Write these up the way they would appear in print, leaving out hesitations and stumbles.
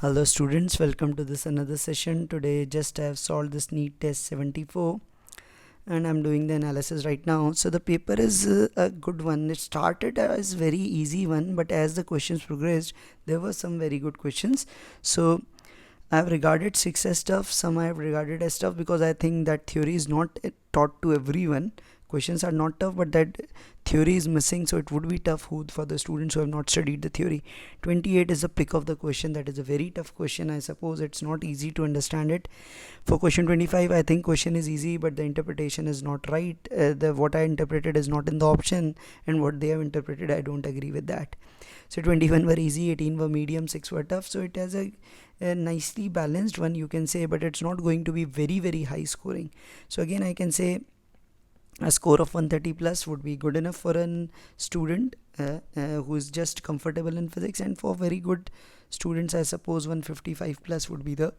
Hello students, welcome to this another session. Today just I have solved this NEET test 74 and I'm doing the analysis right now. So the paper is a good one. It started as very easy one, but as the questions progressed there were some very good questions. So I have regarded 6 as tough, some I have regarded as tough because I think that theory is not taught to everyone. Questions are not tough, but that theory is missing, so it would be tough for the students who have not studied the theory. 28 is the pick of the question. That is a very tough question. I suppose it's not easy to understand it. For question 25, I think question is easy, but the interpretation is not right. What I interpreted is not in the option, and what they have interpreted, I don't agree with that. So 21 were easy, 18 were medium, 6 were tough. So it has a nicely balanced one, you can say, but it's not going to be very high scoring. So again, I can say a score of 130 plus would be good enough for a student who is just comfortable in physics, and for very good students I suppose 155 plus would be the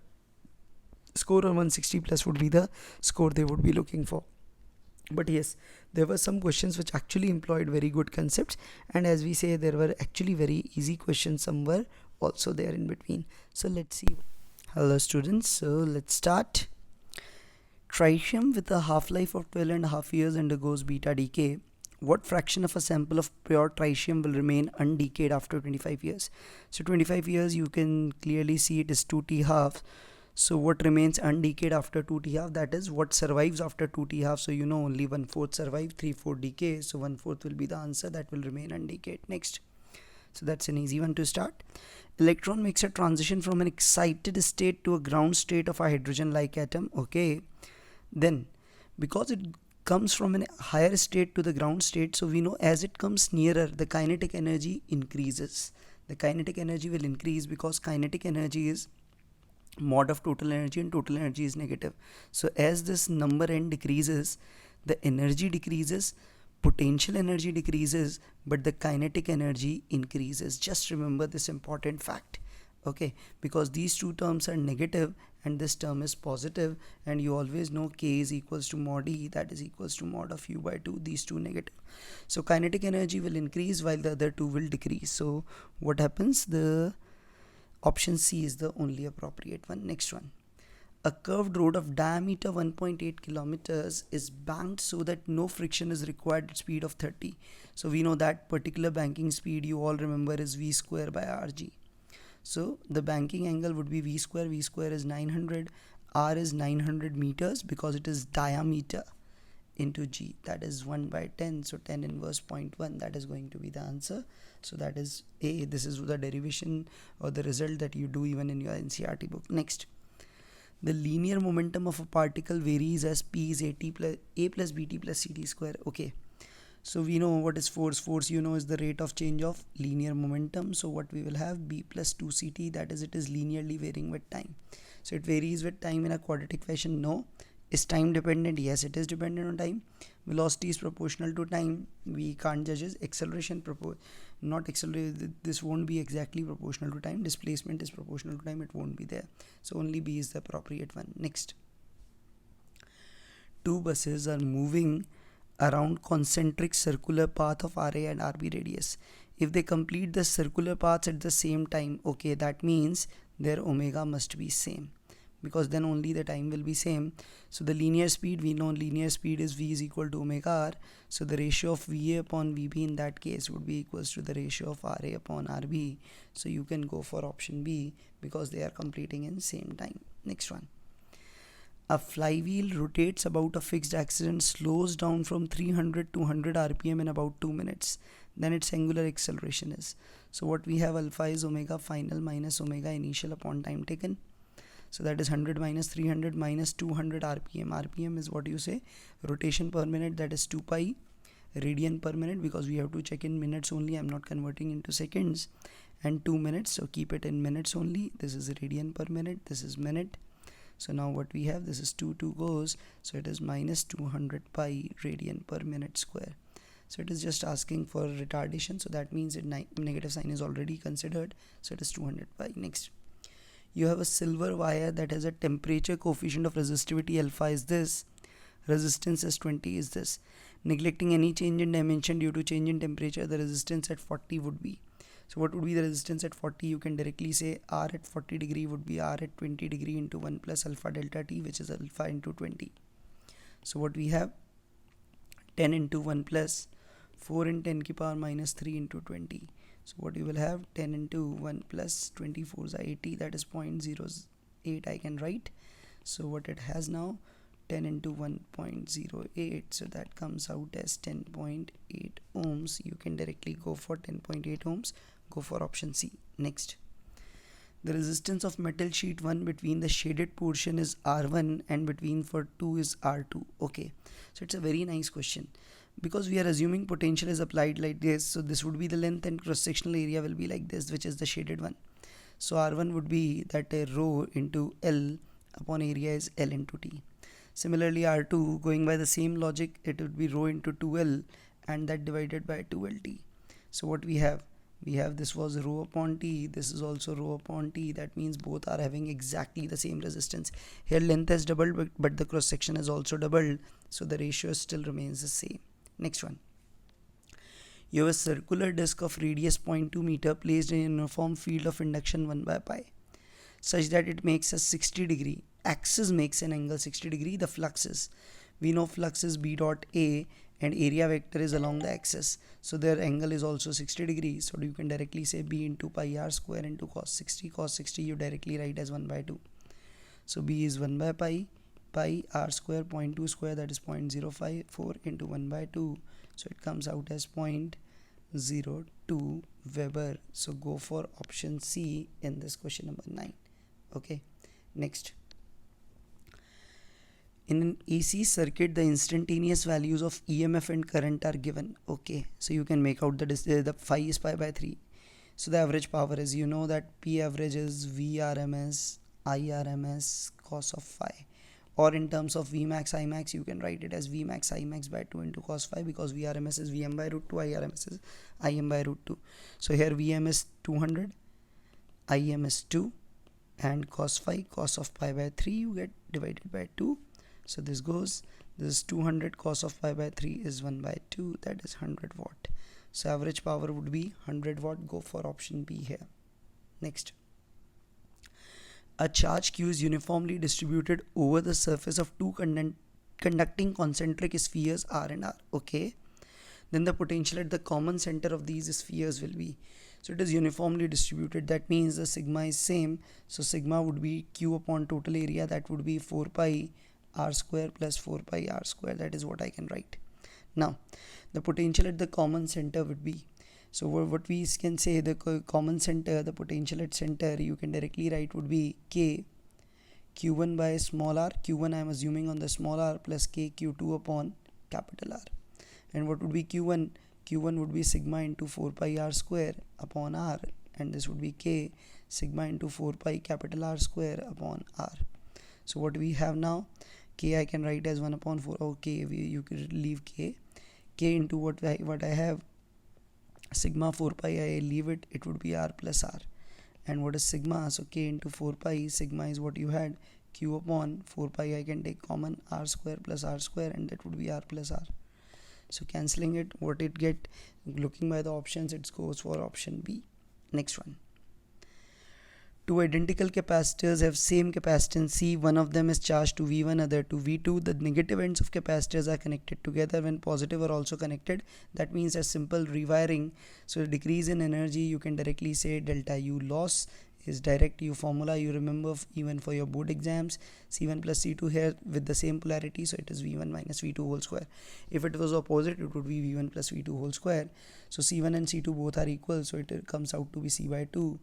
score, or 160 plus would be the score they would be looking for. But yes, there were some questions which actually employed very good concepts, and as we say, there were actually very easy questions, some were also there in between. So let's see. Hello students, so let's start. Tritium with a half-life of 12.5 years undergoes beta decay. What fraction of a sample of pure tritium will remain undecayed after 25 years? So 25 years, you can clearly see it is 2t half. So what remains undecayed after 2t half, that is what survives after 2t half. So you know only 1/4 survive, 3/4 decay. So 1/4 will be the answer that will remain undecayed. Next. So that's an easy one to start. Electron makes a transition from an excited state to a ground state of a hydrogen-like atom. Okay. Then because it comes from a higher state to the ground state, so we know as it comes nearer, the kinetic energy increases. The kinetic energy will increase because kinetic energy is mod of total energy, and total energy is negative. So as this number n decreases, the energy decreases, potential energy decreases, but the kinetic energy increases. Just remember this important fact. Okay, because these two terms are negative and this term is positive, and you always know k is equals to mod e, that is equals to mod of u by 2, these two negative. So kinetic energy will increase while the other two will decrease. So what happens? The option C is the only appropriate one. Next one. A curved road of diameter 1.8 kilometers is banked so that no friction is required at speed of 30. So we know that particular banking speed, you all remember, is v square by rg. So the banking angle would be v square is 900, r is 900 meters because it is diameter, into g, that is 1 by 10, so 10 inverse 0.1, that is going to be the answer. So that is A. This is the derivation or the result that you do even in your NCERT book. Next. The linear momentum of a particle varies as p is a plus bt plus ct square. Okay. So we know what is force. Force, you know, is the rate of change of linear momentum. So what we will have, b plus 2ct, that is, it is linearly varying with time. So it varies with time in a quadratic fashion. No. Is time dependent? Yes, it is dependent on time. Velocity is proportional to time. We can't judge it. Acceleration not accelerate. This won't be exactly proportional to time. Displacement is proportional to time. It won't be there. So only B is the appropriate one. Next. Two buses are moving around concentric circular path of RA and RB radius. If they complete the circular paths at the same time, okay, that means their omega must be same, because then only the time will be same. So the linear speed, we know linear speed is v is equal to omega r. So the ratio of VA upon VB in that case would be equals to the ratio of RA upon RB. So you can go for option B because they are completing in same time. Next one. A flywheel rotates about a fixed axis and slows down from 300 to 100 rpm in about 2 minutes. Then its angular acceleration is. So what we have, alpha is omega final minus omega initial upon time taken. So that is 100 minus 300 minus 200 rpm. rpm is what you say, rotation per minute, that is 2 pi. Radian per minute, because we have to check in minutes only, I'm not converting into seconds. And 2 minutes, so keep it in minutes only. This is radian per minute, this is minute. So now what we have, this is 2 goes, so it is minus 200 pi radian per minute square. So it is just asking for retardation, so that means negative sign is already considered, so it is 200 pi. Next. You have a silver wire that has a temperature coefficient of resistivity alpha is this, resistance is 20 is this. Neglecting any change in dimension due to change in temperature, the resistance at 40 would be. So what would be the resistance at 40? You can directly say R at 40 degree would be R at 20 degree into 1 plus alpha delta T, which is alpha into 20. So what we have, 10 into 1 plus 4 in 10 ki power minus 3 into 20. So what you will have, 10 into 1 plus 24 is 80, that is 0.08 I can write. So what it has now, 10 into 1.08, so that comes out as 10.8 ohms. You can directly go for 10.8 ohms, go for option C. Next, the resistance of metal sheet 1 between the shaded portion is R1 and between for 2 is R2. Okay, so it's a very nice question because we are assuming potential is applied like this, so this would be the length and cross-sectional area will be like this, which is the shaded one. So R1 would be that rho into L upon area is L into T. Similarly, R2, going by the same logic, it would be rho into 2L and that divided by 2LT. So what we have this was rho upon T, this is also rho upon T. That means both are having exactly the same resistance. Here length has doubled, but the cross section has also doubled, so the ratio still remains the same. Next one. You have a circular disc of radius 0.2 meter placed in a uniform field of induction 1 by pi such that it makes a 60 degree. Axis makes an angle 60 degree. The flux is, we know flux is B dot A and area vector is along the axis, so their angle is also 60 degrees. So you can directly say B into pi r square into cos 60. Cos 60 you directly write as 1 by 2. So B is 1 by pi r square 0.2 square, that is 0.054 into 1 by 2, so it comes out as 0.02 Weber. So go for option C in this question number 9. Okay, next. In an AC circuit, the instantaneous values of EMF and current are given. Okay, so you can make out the phi is pi by 3. So the average power is, you know that P average is VRMS IRMS cos of phi, or in terms of Vmax Imax you can write it as Vmax Imax by 2 into cos phi, because VRMS is Vm by root 2, IRMS is Im by root 2. So here Vm is 200, Im is 2, and cos phi, cos of pi by 3 you get divided by 2. So this goes, this is 200, cos of pi by 3 is 1 by 2, that is 100 watt. So average power would be 100 watt, go for option B here. Next. A charge Q is uniformly distributed over the surface of two conducting concentric spheres R and R. Okay. Then the potential at the common center of these spheres will be, so it is uniformly distributed, that means the sigma is same. So sigma would be Q upon total area, that would be 4 pi r square plus 4 pi r square, that is what I can write. Now the potential at the common center would be, so what we can say, the common center, the potential at center you can directly write would be K Q1 by small r, Q1 I am assuming on the small r, plus K Q2 upon capital R. And what would be Q1? Q1 would be sigma into 4 pi r square upon R, and this would be K sigma into 4 pi capital R square upon R. So what we have now, K I can write as 1 upon 4. Okay, you could leave K into what I have, sigma 4 pi, I leave it, it would be R plus R. And what is sigma? So K into 4 pi, sigma is what you had, Q upon 4 pi, I can take common, R square plus R square, and that would be R plus R. So cancelling it, what it get, looking by the options, it goes for option B. Next one. Two identical capacitors have same capacitance C. One of them is charged to V1, other to V2. The negative ends of capacitors are connected together when positive are also connected. That means a simple rewiring. So decrease in energy, you can directly say delta U loss is direct U formula. You remember even for your board exams, C1 plus C2 here with the same polarity. So it is V1 minus V2 whole square. If it was opposite, it would be V1 plus V2 whole square. So C1 and C2 both are equal. So it comes out to be C by 2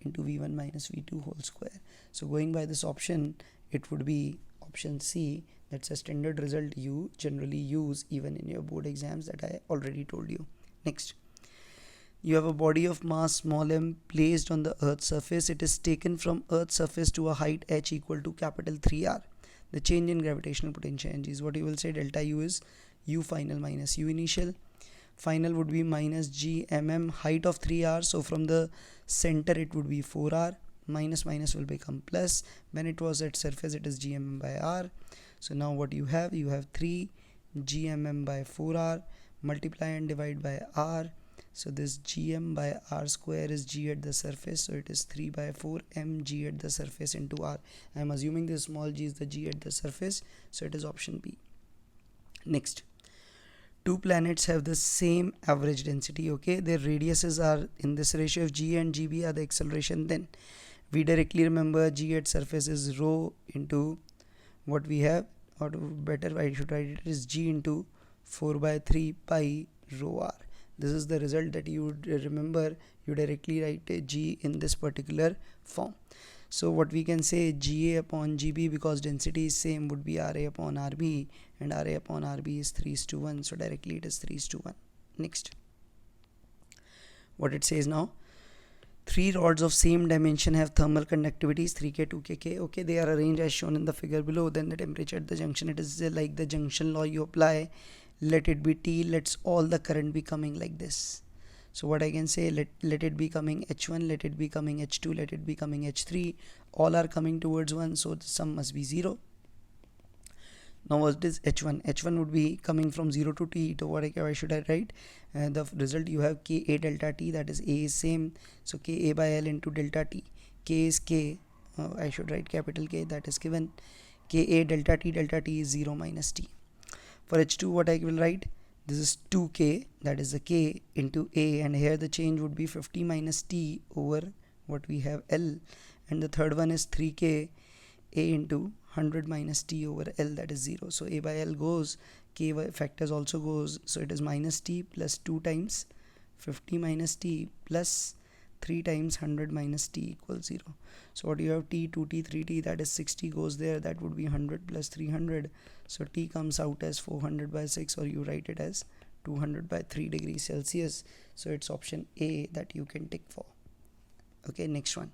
into V1 minus V2 whole square. So going by this option, it would be option C. That's a standard result you generally use even in your board exams that I already told you. Next, you have a body of mass small m placed on the earth's surface. It is taken from earth's surface to a height h equal to capital 3r. The change in gravitational potential energy is what you will say, delta U is U final minus U initial. Final would be minus g mm, height of 3r, so from the center it would be 4r, minus will become plus. When it was at surface, it is g mm by r. So now what you have 3 g mm by 4r, multiply and divide by r. So this gm by r square is g at the surface, so it is 3 by 4 mg at the surface into r. I am assuming this small g is the g at the surface, so it is option B. Next, two planets have the same average density, okay, their radiuses are in this ratio. If g and gb are the acceleration, then we directly remember g at surface is rho into what we have, or better I should write it is g into 4 by 3 pi rho r. This is the result that you would remember. You directly write g in this particular form. So what we can say, GA upon GB, because density is same, would be RA upon RB, and RA upon RB is 3:1, so directly it is 3:1. Next, what it says now, three rods of same dimension have thermal conductivities 3K, 2K, K. Okay, they are arranged as shown in the figure below. Then the temperature at the junction, it is like the junction law you apply. Let it be T, let's all the current be coming like this. So what I can say, let it be coming H1, let it be coming H2, let it be coming H3. All are coming towards 1, so the sum must be 0. Now what is H1? H1 would be coming from 0 to T. So what I should I write? The result you have Ka delta T, that is A is same. So Ka by L into delta T. K is K. I should write capital K, that is given. Ka delta T is 0 minus T. For H2, what I will write? This is 2K, that is the K into A, and here the change would be 50 minus T over what we have L, and the third one is 3K A into 100 minus T over L, that is 0. So A by L goes, K factors also goes, so it is minus T plus 2 times 50 minus T plus 3 times 100 minus T equals 0. So what you have, T, 2T, 3T, that is 60 goes there, that would be 100 plus 300. So T comes out as 400 by 6, or you write it as 200 by 3 degrees Celsius. So it's option A that you can tick for. Okay, next one.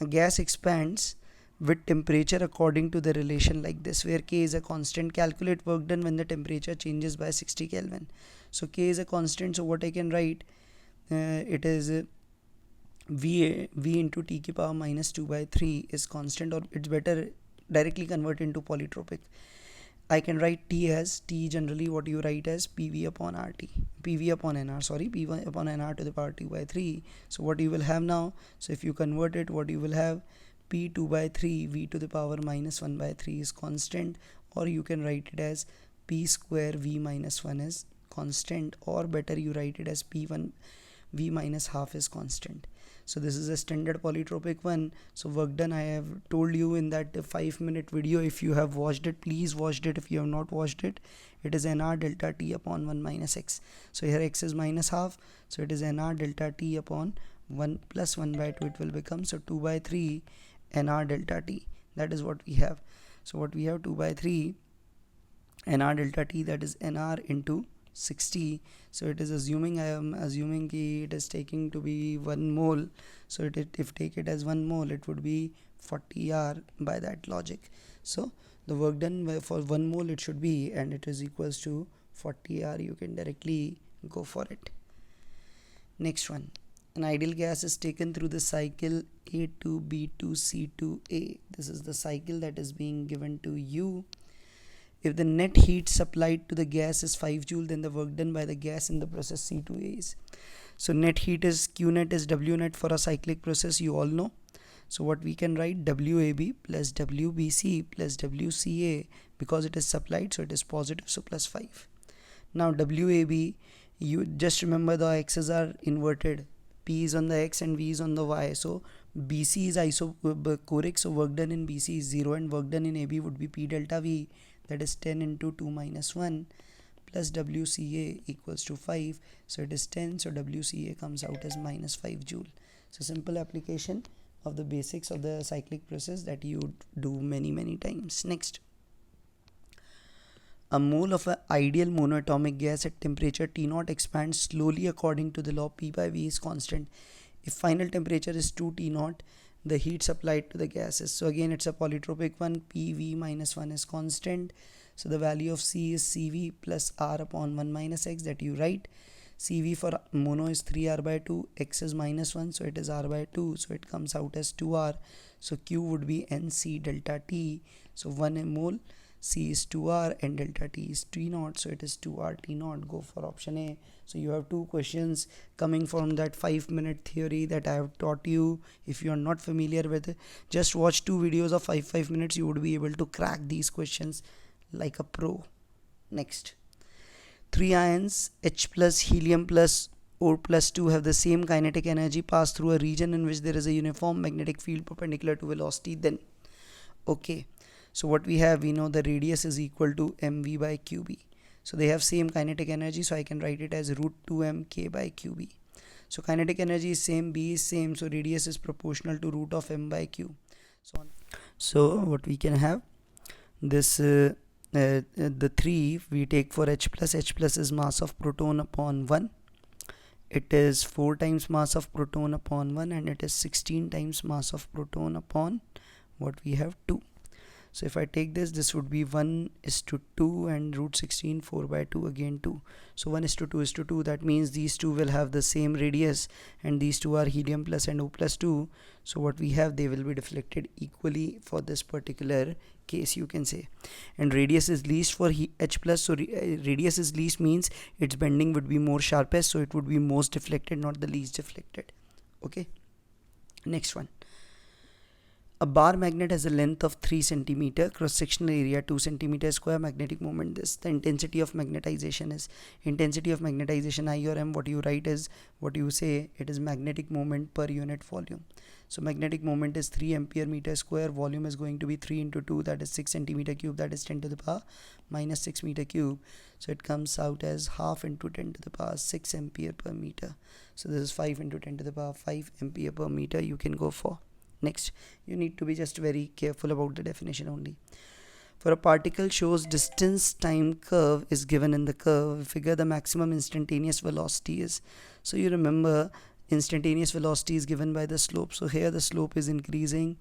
A gas expands with temperature according to the relation like this, where K is a constant. Calculate work done when the temperature changes by 60 Kelvin. So K is a constant, so what I can write, it is V into T ki power minus 2 by 3 is constant, or it's better directly convert into polytropic. I can write T as, T generally what you write as PV upon RT, PV upon NR, sorry, PV upon NR to the power 2 by 3. So what you will have now, so if you convert it, what you will have, P2 by 3 V to the power minus 1 by 3 is constant, or you can write it as P square V minus 1 is constant, or better you write it as P1 V minus half is constant. So this is a standard polytropic one. So work done, I have told you in that 5-minute video. If you have watched it, please watch it. If you have not watched it, it is NR delta T upon 1 minus X. So here X is minus half, so it is NR delta T upon 1 plus 1 by 2 it will become. So 2 by 3 NR delta T, that is what we have. So what we have, 2 by 3 NR delta T, that is NR into 60. So it is assuming, I am assuming it is taking to be 1 mole. So if take it as 1 mole, it would be 40 R by that logic. So the work done for 1 mole it should be, and it is equals to 40 R. You can directly go for it. Next one. An ideal gas is taken through the cycle A2, B2, C2, A. This is the cycle that is being given to you. If the net heat supplied to the gas is 5 joule, then the work done by the gas in the process C2A is. So net heat is Q net is W net for a cyclic process, you all know. So what we can write, WAB plus WBC plus WCA, because it is supplied, so it is positive, so plus 5. Now WAB, you just remember the x's are inverted. P is on the x and V is on the y. So BC is isobaric, so work done in BC is 0, and work done in AB would be P delta V, that is 10 into 2 minus 1 plus WCA equals to 5. So it is 10, so WCA comes out as minus 5 joule. So simple application of the basics of the cyclic process that you do many times. Next, a mole of an ideal monoatomic gas at temperature T0 expands slowly according to the law P by V is constant. If final temperature is 2 T0, the heat supplied to the gases. So again it's a polytropic one. PV minus 1 is constant. So the value of C is CV plus R upon 1 minus X, that you write. CV for mono is 3R by 2. X is minus 1, so it is R by 2. So it comes out as 2R. So Q would be NC delta T. So 1 mole C is 2r, and delta T is T naught, so it is 2r T naught. Go for option A. So you have 2 questions coming from that 5-minute theory that I have taught you. If you are not familiar with it, just watch 2 videos of 5 minutes. You would be able to crack these questions like a pro. Next, 3 ions H plus, helium plus, O plus 2 have the same kinetic energy, pass through a region in which there is a uniform magnetic field perpendicular to velocity. Then, okay, so what we have, we know the radius is equal to mv by qb. So they have same kinetic energy, so I can write it as root 2m k by qb. So kinetic energy is same, b is same, so radius is proportional to root of m by q. So what we can have, this the 3 we take for H plus is mass of proton upon 1. It is 4 times mass of proton upon 1, and it is 16 times mass of proton upon what we have 2. So if I take this would be 1 is to 2, and root 16, 4 by 2, again 2. So 1 is to 2 is to 2. That means these two will have the same radius, and these two are helium plus and O plus 2. So what we have, they will be deflected equally for this particular case, you can say. And radius is least for H plus. So radius is least means its bending would be more sharpest, so it would be most deflected, not the least deflected. Okay. Next one. A bar magnet has a length of 3 cm, cross-sectional area 2 cm square, magnetic moment this. The intensity of magnetization is, intensity of magnetization I or M, what you write is, what you say, it is magnetic moment per unit volume. So magnetic moment is 3 ampere meter square, volume is going to be 3 into 2, that is 6 centimeter cube, that is 10 to the power minus 6 meter cube. So it comes out as half into 10 to the power 6 ampere per meter. So this is 5 into 10 to the power 5 ampere per meter you can go for. Next, you need to be just very careful about the definition only. For a particle shows distance time curve is given in the curve, figure the maximum instantaneous velocity is. So you remember instantaneous velocity is given by the slope. So here the slope is increasing,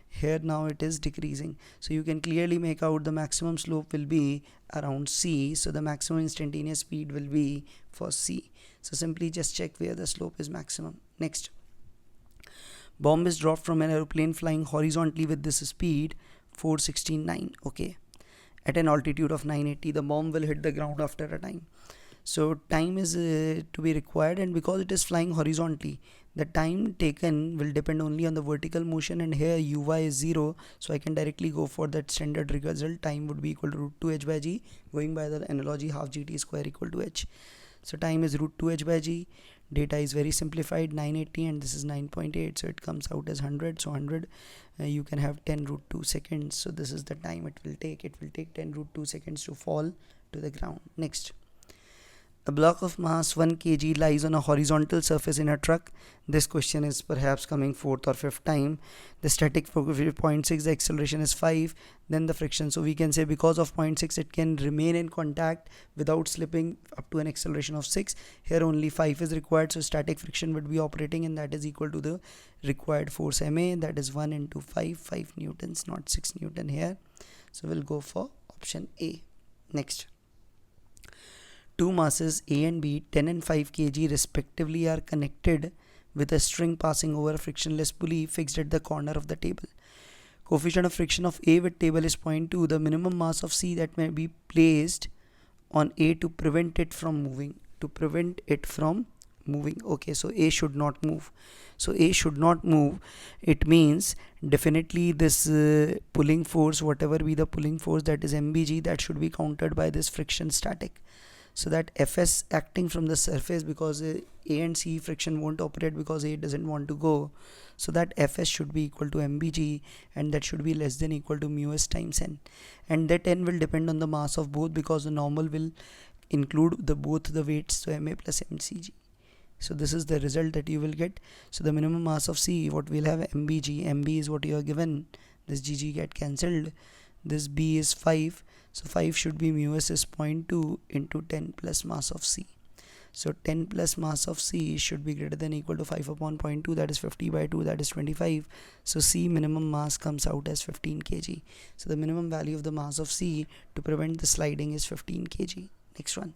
here now it is decreasing. So you can clearly make out the maximum slope will be around c. So the maximum instantaneous speed will be for c. So simply just check where the slope is maximum. Next, bomb is dropped from an aeroplane flying horizontally with this speed 416.9. Okay, at an altitude of 980, the bomb will hit the ground after a time. So time is to be required, and because it is flying horizontally, the time taken will depend only on the vertical motion, and here uy is 0, so I can directly go for that standard result. Time would be equal to root 2 h by g, going by the analogy half gt square equal to h. So time is root 2 h by g. Data is very simplified, 980, and this is 9.8, so it comes out as 100. So 100 you can have 10 root 2 seconds. So this is the time it will take. It will take 10 root 2 seconds to fall to the ground. Next, a block of mass 1 kg lies on a horizontal surface in a truck. This question is perhaps coming 4th or 5th time. The static force is 0.6, the acceleration is 5, then the friction. So we can say because of 0.6 it can remain in contact without slipping up to an acceleration of 6. Here only 5 is required, so static friction would be operating, and that is equal to the required force ma, that is 1 into 5 newtons, not 6 newton here. So we'll go for option A. Next, two masses A and B, 10 and 5 kg respectively, are connected with a string passing over a frictionless pulley fixed at the corner of the table. Coefficient of friction of A with table is 0.2. The minimum mass of C that may be placed on A to prevent it from moving. Okay, so A should not move. So A should not move. It means definitely this pulling force, whatever be the pulling force, that is mbg, that should be countered by this friction static. So that Fs acting from the surface, because A and C friction won't operate because A doesn't want to go, so that Fs should be equal to mbg, and that should be less than equal to mu s times n, and that n will depend on the mass of both, because the normal will include both the weights, so ma plus mcg. So this is the result that you will get. So the minimum mass of C, what we'll have, mbg, mb is what you are given, this gg get cancelled, this b is 5, so 5 should be mu s is 0.2 into 10 plus mass of C. So 10 plus mass of C should be greater than equal to 5 upon 0.2, that is 50 by 2, that is 25. So C minimum mass comes out as 15 kg. So the minimum value of the mass of C to prevent the sliding is 15 kg. Next one.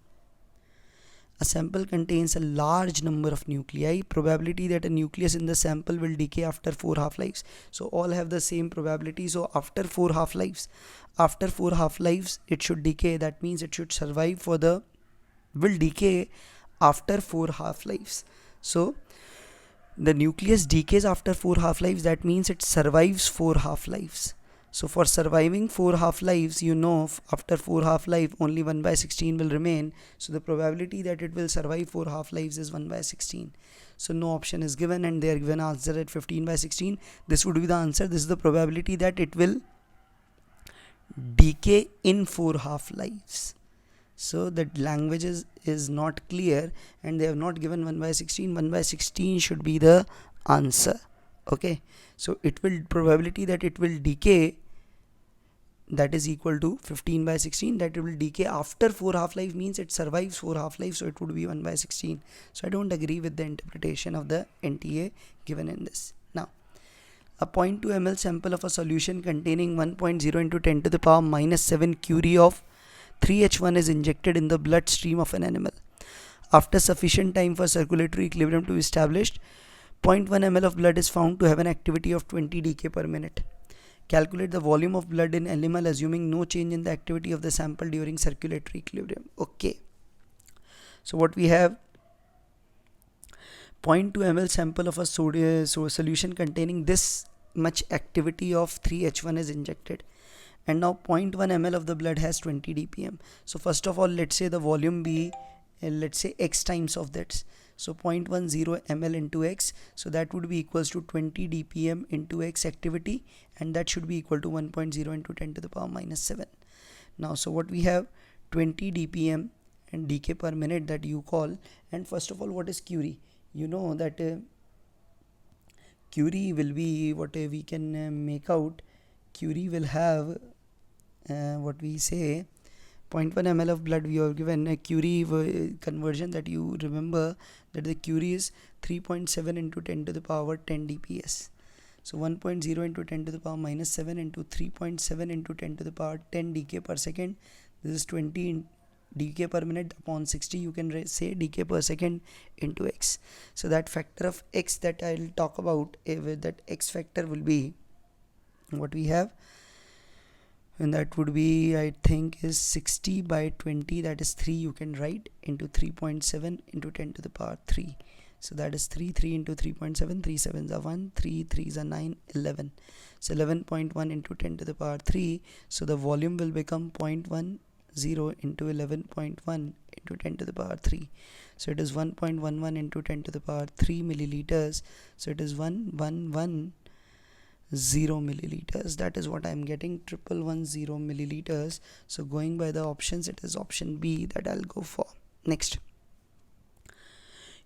A sample contains a large number of nuclei. Probability that a nucleus in the sample will decay after 4 half-lives. So all have the same probability. So after 4 half-lives, it should decay. That means it should survive for the will decay after 4 half-lives. So the nucleus decays after 4 half-lives. That means it survives 4 half-lives. So for surviving 4 half-lives, you know after 4 half-life only 1 by 16 will remain. So the probability that it will survive 4 half-lives is 1 by 16. So no option is given, and they are given answer at 15 by 16. This would be the answer. This is the probability that it will decay in 4 half-lives. So the language is not clear, and they have not given 1 by 16. 1 by 16 should be the answer. Okay, so it will probability that it will decay, that is equal to 15 by 16. That it will decay after 4 half-life means it survives 4 half-life, so it would be 1 by 16. So I don't agree with the interpretation of the NTA given in this. Now, a 0.2 ml sample of a solution containing 1.0 into 10 to the power minus 7 curie of 3H1 is injected in the bloodstream of an animal. After sufficient time for circulatory equilibrium to be established, 0.1 ml of blood is found to have an activity of 20 decay per minute. Calculate the volume of blood in animal assuming no change in the activity of the sample during circulatory equilibrium. Okay, so what we have, 0.2 ml sample of a solution containing this much activity of 3H1 is injected, and now 0.1 ml of the blood has 20 dpm. So first of all, let's say the volume be let's say x times of that. So 0.10 ml into x, so that would be equals to 20 dpm into x activity, and that should be equal to 1.0 into 10 to the power minus 7. Now, so what we have, 20 dpm and decay per minute that you call. And first of all, what is curie? You know that curie will be what we can make out. Curie will have what we say, 0.1 ml of blood we have given a curie conversion, that you remember that the curie is 3.7 into 10 to the power 10 dps. So 1.0 into 10 to the power minus 7 into 3.7 into 10 to the power 10 decay per second. This is 20 decay per minute upon 60. You can say decay per second into x. So that factor of x that I'll talk about, that x factor will be what we have, and that would be, I think, is 60 by 20, that is 3 you can write, into 3.7 into 10 to the power 3. So that is 3 into 3.7, 3 sevens are 1, 3 3s are 9, 11. So 11.1 into 10 to the power 3. So the volume will become 0.10 into 11.1 into 10 to the power 3. So it is 1.11 into 10 to the power 3 milliliters. So it is 1110 milliliters. That is what I am getting, 1110 milliliters. So going by the options, it is option B that I'll go for. Next,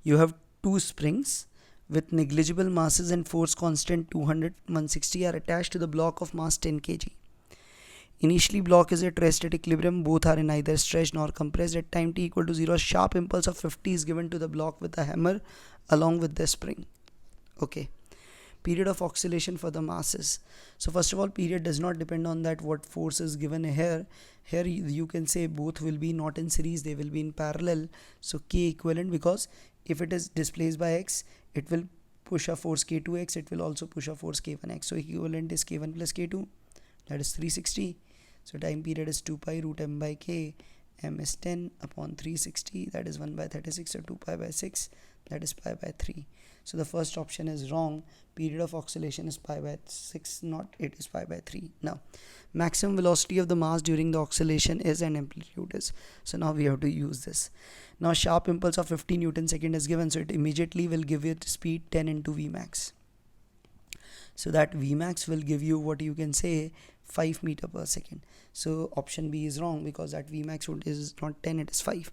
you have two springs with negligible masses and force constant 200 160 are attached to the block of mass 10 kg. Initially, block is at rest at equilibrium. Both are neither stretched nor compressed. At time t equal to 0, a sharp impulse of 50 is given to the block with a hammer along with the spring. Okay. Period of oscillation for the masses. So first of all, period does not depend on that what force is given here. Here you can say both will be not in series, they will be in parallel. So K equivalent, because if it is displaced by x, it will push a force K2x, it will also push a force K1x. So equivalent is K1 plus K2, that is 360. So time period is 2 pi root m by k. M is 10 upon 360, that is 1 by 36, so 2 pi by 6, that is pi by 3. So the first option is wrong. Period of oscillation is pi by 6, not it is pi by 3. Now, maximum velocity of the mass during the oscillation is and amplitude is. So now we have to use this. Now sharp impulse of 50 Newton second is given, so it immediately will give it speed 10 into Vmax. So that Vmax will give you what you can say 5 meter per second. So option B is wrong, because that Vmax is not 10, it is 5,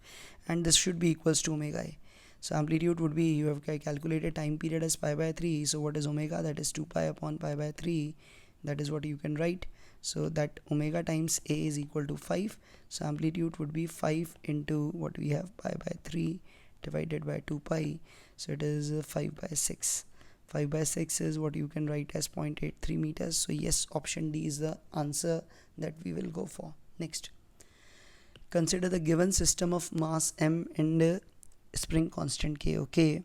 and this should be equals to omega I. So amplitude would be, you have calculated time period as pi by 3. So what is omega? That is 2 pi upon pi by 3. That is what you can write. So that omega times A is equal to 5. So amplitude would be 5 into what we have, pi by 3 divided by 2 pi. So it is 5 by 6. 5 by 6 is what you can write as 0.83 meters. So yes, option D is the answer that we will go for. Next, consider the given system of mass m and spring constant K. Okay,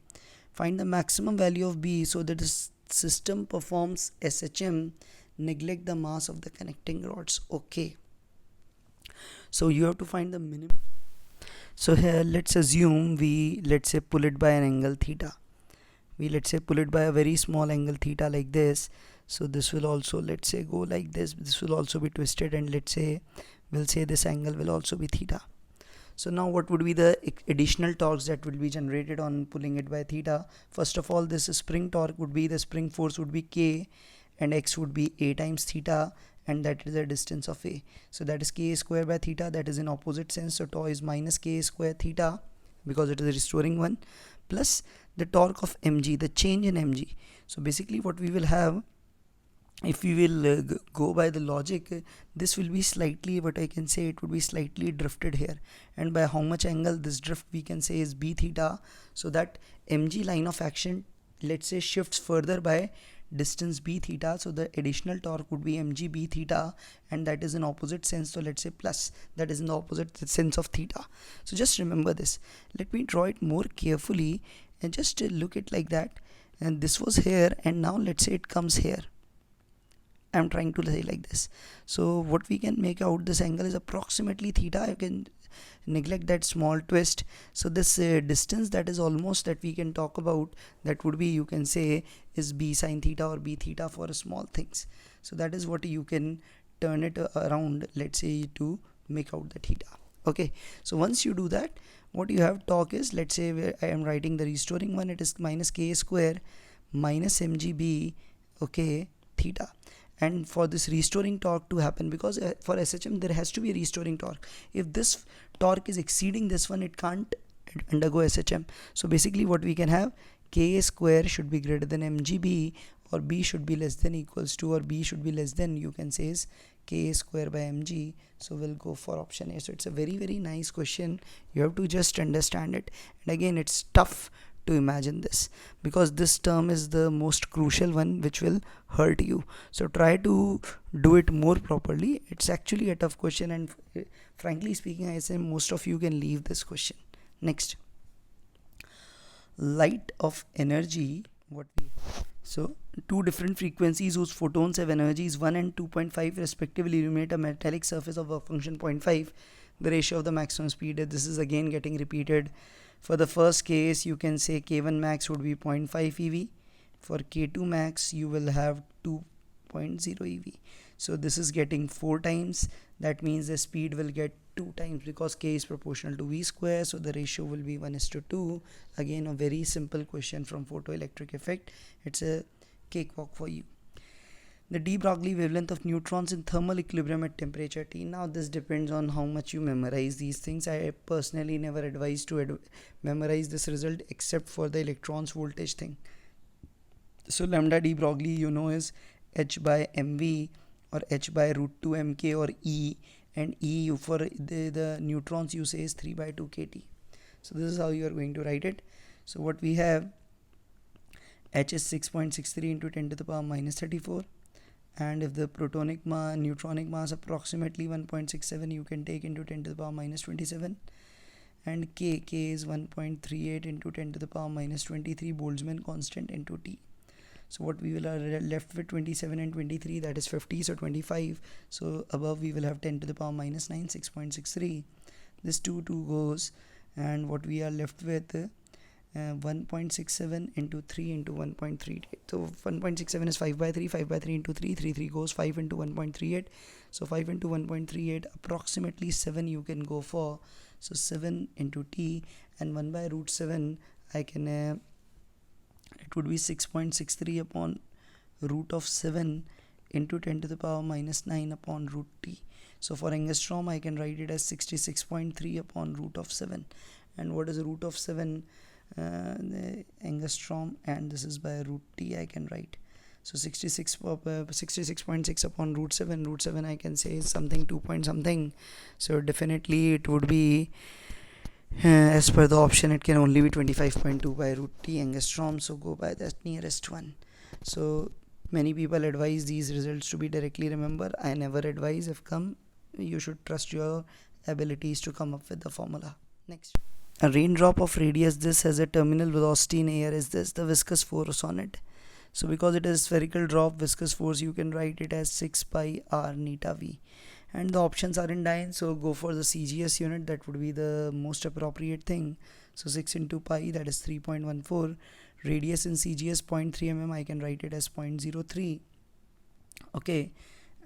find the maximum value of B so that the system performs SHM, neglect the mass of the connecting rods. Okay, so you have to find the minimum. So here let's assume we, let's say, pull it by an angle theta. We, let's say, pull it by a very small angle theta like this. So this will also, let's say, go like this will also be twisted, and let's say we'll say this angle will also be theta. So now what would be the additional torques that will be generated on pulling it by theta? First of all, this spring torque would be, the spring force would be K, and X would be A times theta, and that is the distance of A. So that is K square by theta, that is in opposite sense. So tau is minus K square theta because it is a restoring one, plus the torque of mg, the change in mg. So basically what we will have, if we will go by the logic, this will be slightly, what I can say, it would be slightly drifted here, and by how much angle this drift we can say is b theta. So that mg line of action, let's say, shifts further by distance b theta. So the additional torque would be mg b theta, and that is in opposite sense. So let's say plus, that is in the opposite sense of theta. So just remember this. Let me draw it more carefully and just look it like that. And this was here, and now let's say it comes here. I'm trying to say like this. So what we can make out, this angle is approximately theta. You can neglect that small twist. So this distance that is almost, that we can talk about, that would be, you can say, is b sine theta or b theta for small things. So that is what you can turn it around, let's say, to make out the theta. Okay, so once you do that, what you have torque is, let's say where I am writing the restoring one, it is minus K square minus mgb, okay, theta. And for this restoring torque to happen, because for SHM there has to be a restoring torque. If this torque is exceeding this one, it can't undergo SHM. So basically what we can have, K square should be greater than mgb, or b should be less than equals to, or b should be less than, you can say, is K square by mg. So we'll go for option A. So it's a very, very nice question. You have to just understand it. And again, it's tough to imagine this, because this term is the most crucial one which will hurt you. So try to do it more properly. It's actually a tough question, and frankly speaking, I say most of you can leave this question. Next, light of energy, what we, so two different frequencies whose photons have energies 1 and 2.5 respectively illuminate a metallic surface of work function 0.5. The ratio of the maximum speed, this is again getting repeated. For the first case, you can say K1 max would be 0.5 eV. For K2 max, you will have 2.0 eV. So this is getting 4 times. That means the speed will get 2 times, because K is proportional to V square. So the ratio will be 1:2. Again, a very simple question from photoelectric effect. It's a cakewalk for you. The de Broglie wavelength of neutrons in thermal equilibrium at temperature T. Now this depends on how much you memorize these things. I personally never advise to memorize this result except for the electrons voltage thing. So lambda de Broglie, you know, is h by mv, or h by root 2 mk, or E, and E for the neutrons you say is 3 by 2 kt. So this is how you are going to write it. So what we have, h is 6.63 into 10 to the power minus 34. And if the neutronic mass approximately 1.67, you can take into 10 to the power minus 27. And K is 1.38 into 10 to the power minus 23 Boltzmann constant into T. So what we will are left with 27 and 23, that is 50, so 25. So above we will have 10 to the power minus 9, 6.63. This 2 goes, and what we are left with, 1.67 into 3 into 1.38. So 1.67 is 5 by 3, 5 by 3 into 3, 3 goes 5 into 1.38. So 5 into 1.38, approximately 7 you can go for. So 7 into T, and 1 by root 7, I can, it would be 6.63 upon root of 7 into 10 to the power minus 9 upon root T. So for angstrom, I can write it as 66.3 upon root of 7. And what is root of 7? The angstrom, and this is by root T I can write. So 66.6 upon root 7. Root 7 I can say is something 2 point something. So definitely it would be, as per the option, it can only be 25.2 by root T angstrom. So go by the nearest one. So many people advise these results to be directly remember. I never advise. If come, you should trust your abilities to come up with the formula. Next. A raindrop of radius this has a terminal velocity in air is this, the viscous force on it. So because it is spherical drop, viscous force, you can write it as 6 pi r neta v. And the options are in dyne, so go for the CGS unit, that would be the most appropriate thing. So 6 into pi, that is 3.14. Radius in CGS 0.3 mm, I can write it as 0.03. Okay,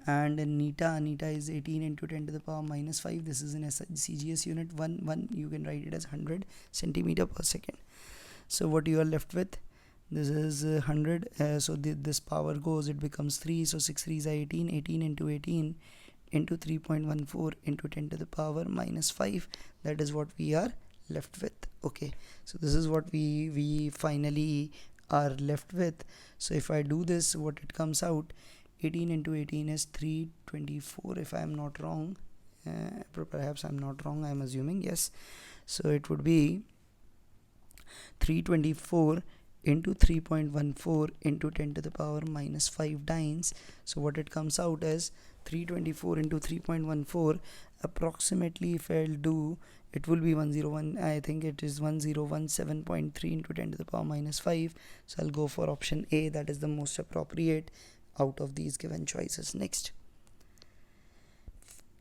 and in neta is 18 into 10 to the power minus 5. This is in CGS unit. 1 you can write it as 100 centimeter per second. So what you are left with, this is 100, so this power goes, it becomes 3, so 6 3s are 18, 18 into 18 into 3.14 into 10 to the power minus 5. That is what we are left with. Okay, so this is what we finally are left with. So if I do this, what it comes out, 18 into 18 is 324, if I am not wrong. Perhaps I'm not wrong, I'm assuming, yes. So it would be 324 into 3.14 into 10 to the power minus 5 dynes. So what it comes out as 324 into 3.14, approximately if I'll do, it will be 101, I think it is 1017.3 into 10 to the power minus 5. So I'll go for option A, that is the most appropriate out of these given choices. Next,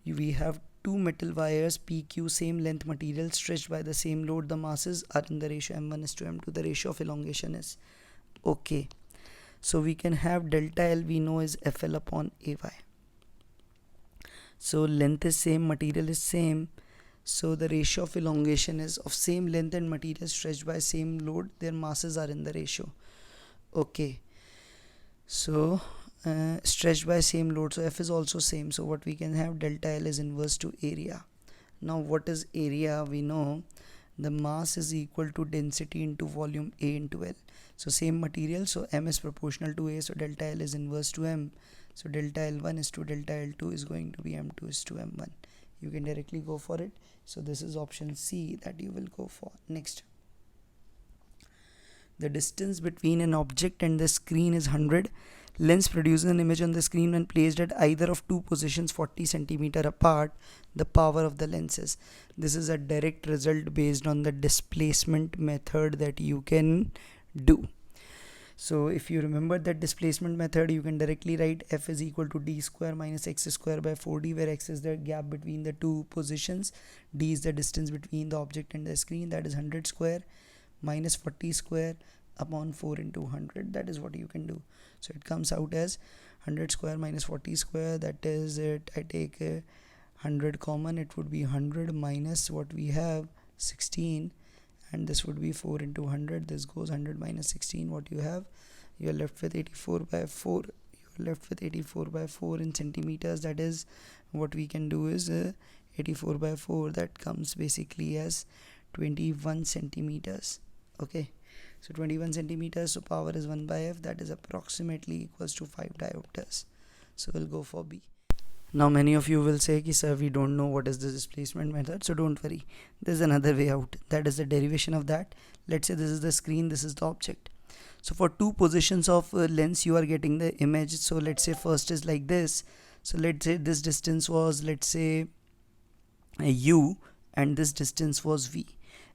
we have two metal wires PQ, same length material, stretched by the same load. The masses are in the ratio m1:m2. The ratio of elongation is okay. So we can have delta L, we know, is FL upon AY. So length is same, material is same, so the ratio of elongation is of same length and material stretched by same load. Their masses are in the ratio. Okay, so stretched by same load, so F is also same. So what we can have, delta L is inverse to area. Now what is area? We know the mass is equal to density into volume A into L. So same material, so M is proportional to A, so delta L is inverse to M. So delta L1 is to delta L2 is going to be M2 is to M1. You can directly go for it. So this is option C that you will go for. Next, the distance between an object and the screen is 100. Lens produces an image on the screen when placed at either of two positions 40 centimeter apart. The power of the lenses. This is a direct result based on the displacement method that you can do. So if you remember that displacement method, you can directly write F is equal to d square minus x square by 4d, where x is the gap between the two positions, d is the distance between the object and the screen, that is 100 square minus 40 square upon 4 into 100. That is what you can do. So it comes out as 100 square minus 40 square, that is it. I take 100 common, it would be 100 minus what we have 16, and this would be 4 into 100. This goes 100 minus 16. What you have, you are left with 84 by 4. You are left with 84 by 4 in centimeters. That is what we can do is 84 by 4, that comes basically as 21 centimeters. Okay, so 21 centimeters, so power is 1 by F, that is approximately equals to 5 diopters. So we'll go for B. Now many of you will say ki sir, we don't know what is the displacement method. So don't worry, there's another way out, that is the derivation of that. Let's say this is the screen, this is the object. So for two positions of lens you are getting the image. So let's say first is like this. So let's say this distance was, let's say U, and this distance was V.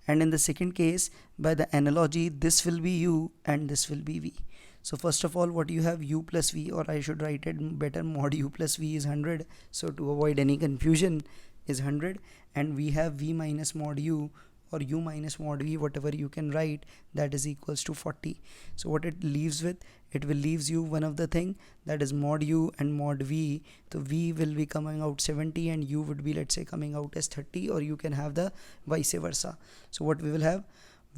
And in the second case, by the analogy, this will be U and this will be V. So first of all, what you have, U plus V, or I should write it better, mod U plus V is 100. So to avoid any confusion is 100, and we have V minus mod U, or U minus mod V, whatever you can write, that is equals to 40. So what it leaves with, it will leaves you one of the thing, that is mod U and mod V. So V will be coming out 70 and U would be, let's say, coming out as 30, or you can have the vice versa. So what we will have,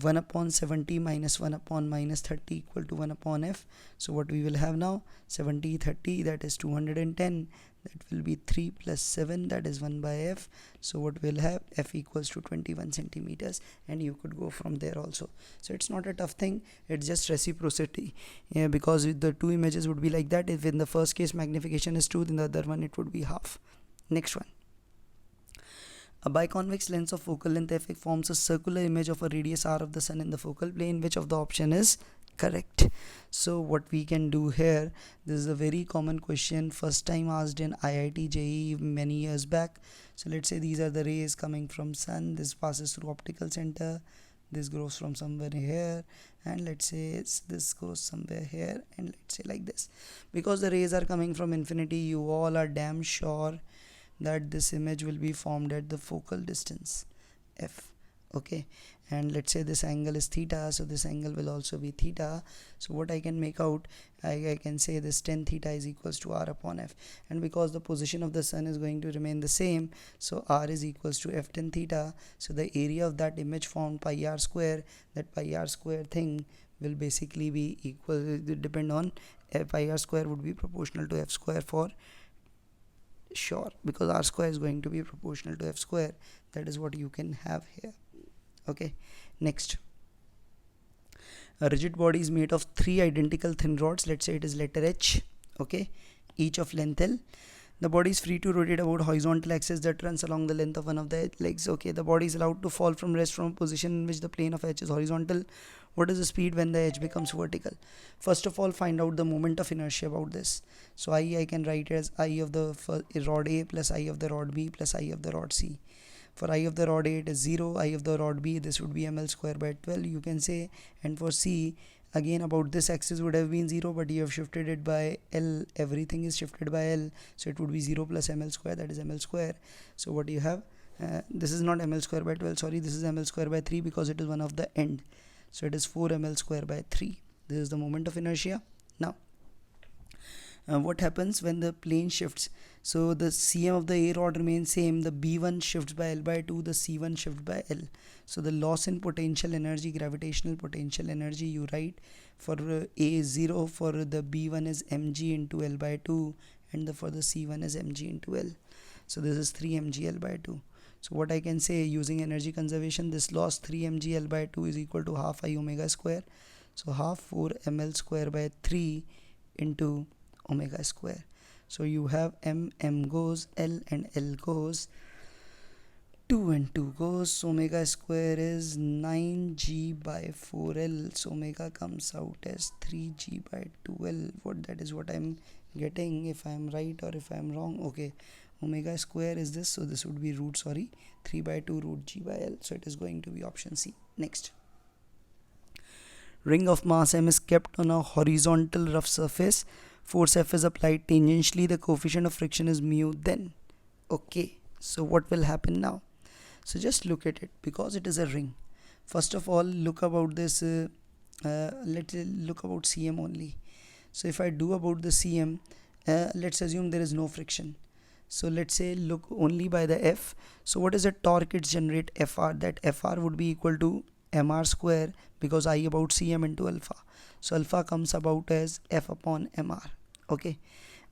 1 upon 70 minus 1 upon minus 30 equal to 1 upon F. So what we will have now, 70 30, that is 210, that will be 3 plus 7, that is 1 by F. So what we'll have, F equals to 21 centimeters, and you could go from there also. So it's not a tough thing, it's just reciprocity, because the two images would be like that. If in the first case magnification is 2, in the other one it would be half. Next one, a biconvex lens of focal length f forms a circular image of a radius r of the sun in the focal plane. Which of the option is Correct. So what we can do here, this is a very common question, first time asked in IIT JEE many years back. So let's say these are the rays coming from sun, this passes through optical center, this goes from somewhere here, and let's say this goes somewhere here, and let's say like this. Because the rays are coming from infinity, you all are damn sure that this image will be formed at the focal distance f. Okay, and let's say this angle is theta, so this angle will also be theta. So what I can make out, I can say this tan theta is equals to r upon f, and because the position of the sun is going to remain the same, so r is equals to f tan theta. So the area of that image formed pi r square, that pi r square thing will basically be equal, depend on pi r square would be proportional to f square for sure, because r square is going to be proportional to f square. That is what you can have here. Okay, next, a rigid body is made of 3 identical thin rods. Let's say it is letter H, okay, each of length L. The body is free to rotate about horizontal axis that runs along the length of one of the legs. Okay, the body is allowed to fall from rest from a position in which the plane of H is horizontal. What is the speed when the H becomes vertical? First of all, find out the moment of inertia about this. So I can write it as I of the rod A plus I of the rod B plus I of the rod C. For I of the rod A it is 0, I of the rod B this would be ml square by 12 you can say, and for C again about this axis would have been 0, but you have shifted it by L, everything is shifted by L, so it would be 0 plus ml square, that is ml square. So what you have, this is not ml square by 12, sorry, this is ml square by 3 because it is one of the end, so it is 4 ml square by 3. This is the moment of inertia. Now what happens when the plane shifts? So the cm of the A rod remains same, the B1 shifts by L by 2, the C1 shifts by L. So the loss in potential energy, gravitational potential energy, you write for A is 0, for the B1 is mg into L by 2, and for the C1 is mg into L. So this is 3 mg L by 2. So what I can say, using energy conservation, this loss 3 mg L by 2 is equal to half I omega square. So half 4 ml square by 3 into omega square. So you have m goes, L and L goes, 2 and 2 goes, so omega square is 9g by 4L, so omega comes out as 3g by 2L. That is what I'm getting, if I'm right or if I'm wrong. Okay, omega square is this, so this would be 3 by 2 root g by L, so it is going to be option C. Next, ring of mass m is kept on a horizontal rough surface. Force F is applied tangentially, the coefficient of friction is mu then. Okay, so what will happen now? So just look at it, because it is a ring. First of all, look about this, let's look about CM only. So if I do about the CM, let's assume there is no friction. So let's say look only by the F. So what is the torque it generate? Fr, that Fr would be equal to mr square, because I about Cm into alpha. So alpha comes about as F upon mr. Okay,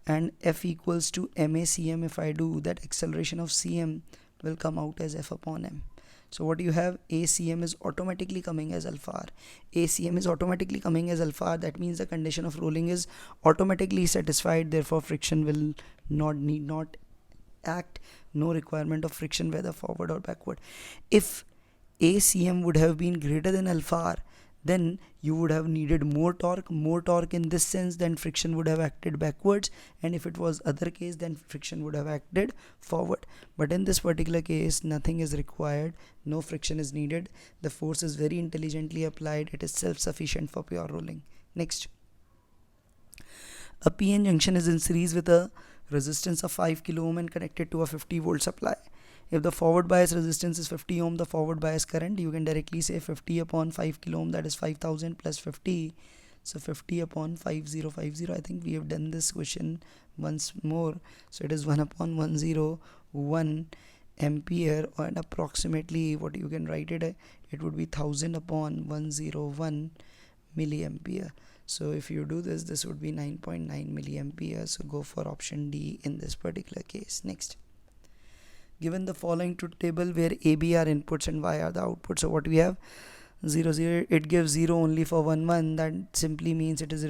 and F equals to MACM. If I do that, acceleration of CM will come out as F upon M. So what you have, ACM is automatically coming as alpha r. ACM is automatically coming as alpha r. That means the condition of rolling is automatically satisfied. Therefore, friction will need not act. No requirement of friction, whether forward or backward. If ACM would have been greater than alpha r, then you would have needed more torque in this sense, then friction would have acted backwards, and if it was other case, then friction would have acted forward. But in this particular case, nothing is required, no friction is needed, the force is very intelligently applied, it is self-sufficient for pure rolling. Next, a PN junction is in series with a resistance of 5 kilo ohm and connected to a 50 volt supply. If the forward bias resistance is 50 ohm, the forward bias current, you can directly say 50 upon 5 kilo ohm, that is 5000 plus 50. So 50 upon 5050. I think we have done this question once more. So it is 1 upon 101 ampere, and approximately what you can write it would be 1000 upon 101 milliampere. So if you do this, this would be 9.9 milliampere. So go for option D in this particular case. Next, given the following truth table where AB are inputs and Y are the outputs. So what we have, 0 0, it gives 0 only for 1 1. That simply means it is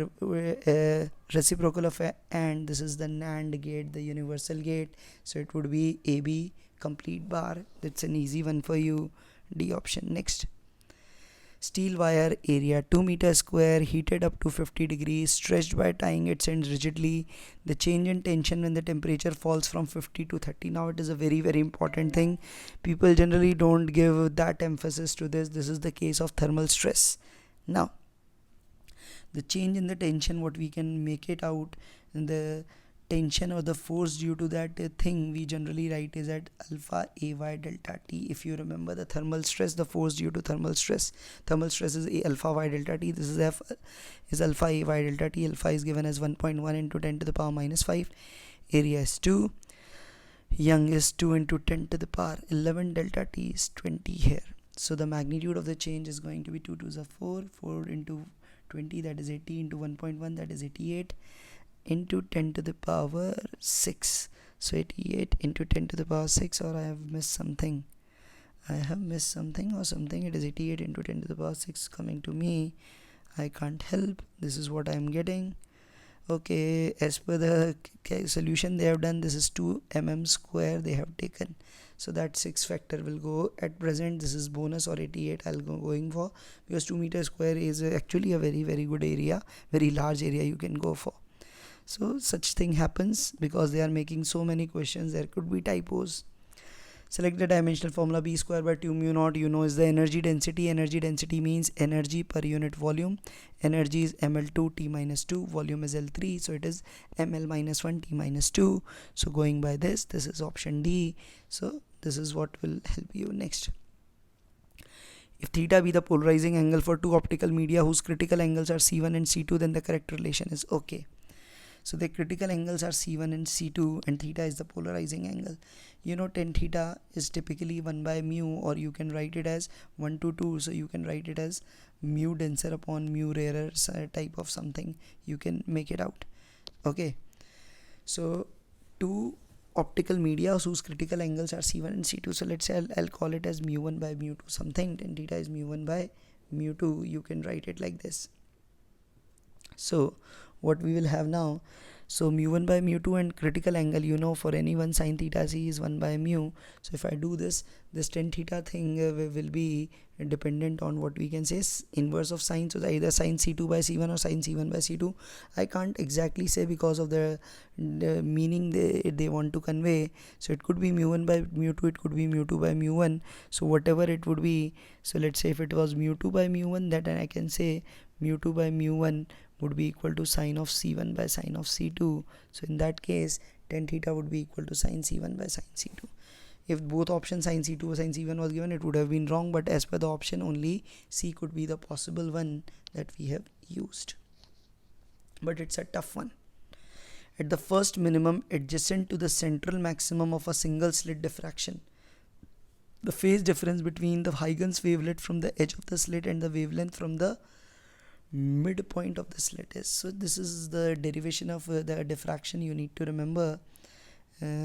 reciprocal of AND. This is the NAND gate, the universal gate. So it would be AB complete bar. That's an easy one for you, D option. Next, Steel wire area 2 meters square, heated up to 50 degrees, stretched by tying its ends rigidly. The change in tension when the temperature falls from 50 to 30. Now it is a very very important thing. People generally don't give that emphasis to this. This is the case of thermal stress. Now the change in the tension, what we can make it out, and the tension or the force due to that thing we generally write is at alpha ay delta t. If you remember the thermal stress, the force due to thermal stress is a alpha y delta t. This is f is alpha ay delta t. Alpha is given as 1.1 into 10 to the power minus 5. Area is 2. Young is 2 into 10 to the power 11. Delta t is 20 here. So the magnitude of the change is going to be 2 2s are 4. 4 into 20, that is 80, into 1.1, that is 88, into 10 to the power 6. So 88 into 10 to the power 6, or I have missed something. Or something. It is 88 into 10 to the power 6 coming to me. I can't help. This is what I am getting. Okay, as per the solution they have done, this is 2 mm square they have taken. So that 6 factor will go. At present this is bonus, or 88 I'll going for, because 2 meter square is actually a very very good area, very large area you can go for. So such thing happens because they are making so many questions. There could be typos. Select the dimensional formula. B square by 2 mu naught, you know, is the energy density. Energy density means energy per unit volume. Energy is ml2 t minus 2, volume is L3, so it is ml minus 1 t minus 2. So going by this is option D. So this is what will help you. Next, if theta be the polarizing angle for two optical media whose critical angles are C1 and C2, then the correct relation is okay. So the critical angles are C1 and C2, and theta is the polarizing angle. You know, tan theta is typically 1 by mu, or you can write it as 1 to 2. So you can write it as mu denser upon mu rarer type of something. You can make it out. Okay. So two optical media whose critical angles are C1 and C2. So let's say I'll call it as mu1 by mu2 something. Tan theta is mu1 by mu2. You can write it like this. So what we will have now, so mu1 by mu2 and critical angle, you know, for any one sin theta c is 1 by mu. So if I do this tan theta thing will be dependent on what we can say inverse of sine. So either sin c2 by c1 or sin c1 by c2. I can't exactly say because of the meaning they want to convey. So it could be mu1 by mu2, it could be mu2 by mu1. So whatever it would be, so let's say if it was mu2 by mu1, that I can say mu2 by mu1 would be equal to sine of c1 by sine of c2. So in that case tan theta would be equal to sine c1 by sine c2. If both options sin c2 or sin c1 was given, it would have been wrong, but as per the option, only c could be the possible one that we have used. But it's a tough one. At the first minimum adjacent to the central maximum of a single slit diffraction, the phase difference between the Huygens wavelet from the edge of the slit and the wavelength from the midpoint of the slit is. So this is the derivation of the diffraction you need to remember.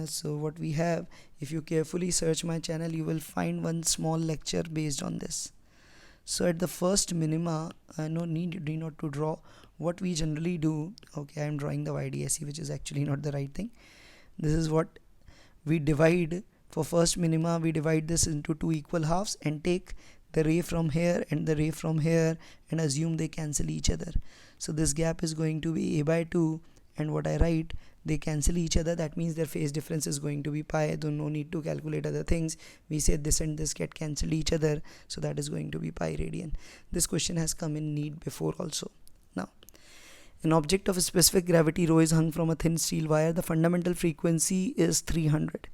So what we have, if you carefully search my channel, you will find one small lecture based on this. So at the first minima, no need not to draw. What we generally do, okay, I am drawing the YDSC, which is actually not the right thing. This is what we divide. For first minima, we divide this into two equal halves and take the ray from here and the ray from here and assume they cancel each other. So this gap is going to be a by 2, and what I write, they cancel each other. That means their phase difference is going to be pi. No need to calculate other things. We say this and this get cancelled each other, so that is going to be pi radian. This question has come in NEET before also. Now, an object of a specific gravity rho is hung from a thin steel wire. The fundamental frequency is 300.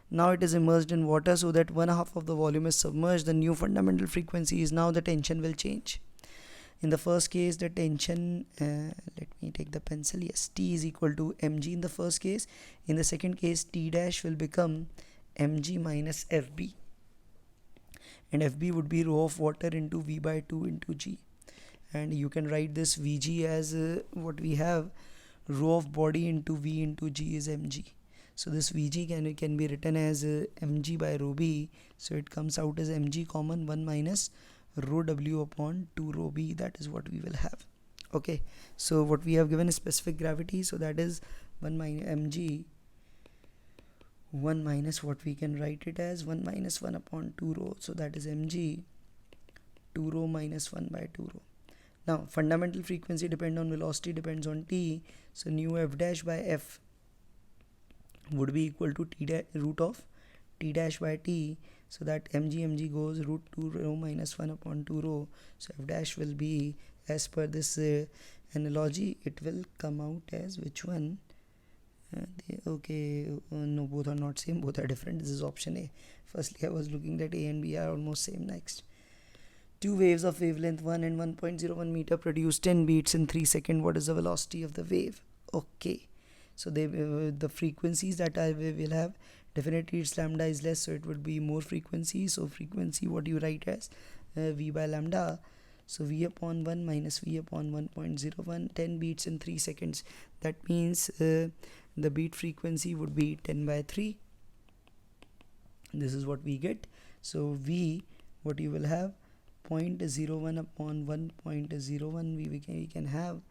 Now it is immersed in water, so that 1/2 of the volume is submerged. The new fundamental frequency is now the tension will change. In the first case, the tension, let me take the pencil, yes, T is equal to mg in the first case. In the second case, T dash will become mg minus fb, and fb would be rho of water into v by 2 into g, and you can write this vg as what we have, rho of body into v into g is mg. So this Vg can be written as mg by rho b. So it comes out as mg common 1 minus rho w upon 2 rho b. That is what we will have. Okay. So what we have given is specific gravity. So that is 1 minus mg 1 minus what we can write it as 1 minus 1 upon 2 rho. So that is mg 2 rho minus 1 by 2 rho. Now fundamental frequency depend on velocity depends on t, so nu f dash by f would be equal to root of t dash by t, so that mg goes root 2 rho minus 1 upon 2 rho, so f dash will be, as per this analogy, it will come out as which one? No, both are not same, both are different. This is option A. Firstly I was looking that A and B are almost same. Next, two waves of wavelength 1 and 1.01 meter produce 10 beats in 3 seconds. What is the velocity of the wave? Okay, so they the frequencies that I will have, definitely its lambda is less, so it would be more frequency. So frequency, what you write as v by lambda, so v upon 1 minus v upon 1.01, 10 beats in 3 seconds. That means the beat frequency would be 10 by 3. This is what we get. So v, what you will have, 0.01 upon 1.01 we can have,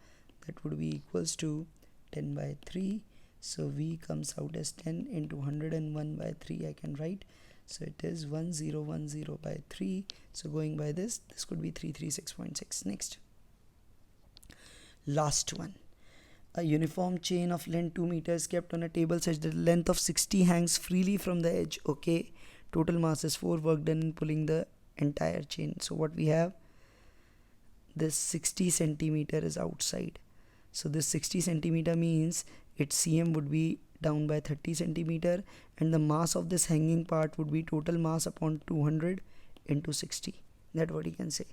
that would be equals to 10 by 3. So v comes out as 10 into 101 by 3 I can write, so it is 1010 by 3. So going by this could be 336.6. Next, last one. A uniform chain of length 2 meters kept on a table such that the length of 60 hangs freely from the edge. Okay, total mass is 4, work done in pulling the entire chain. So what we have, this 60 centimeter is outside, so this 60 centimeter means its cm would be down by 30 centimeter, and the mass of this hanging part would be total mass upon 200 into 60. That what you can say.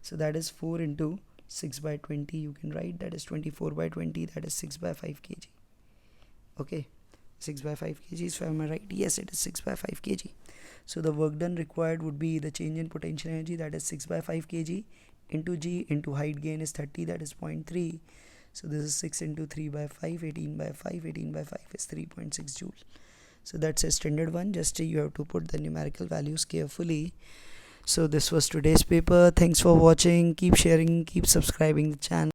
So that is 4 into 6 by 20 you can write, that is 24 by 20, that is 6 by 5 kg. Okay, 6 by 5 kg, so am I right? Yes, it is 6 by 5 kg. So the work done required would be the change in potential energy, that is 6 by 5 kg into g into height gain is 30, that is 0.3. So this is 6 into 3 by 5, 18 by 5, 18 by 5 is 3.6 joule. So that's a standard one, just you have to put the numerical values carefully. So this was today's paper. Thanks for watching. Keep sharing, keep subscribing the channel.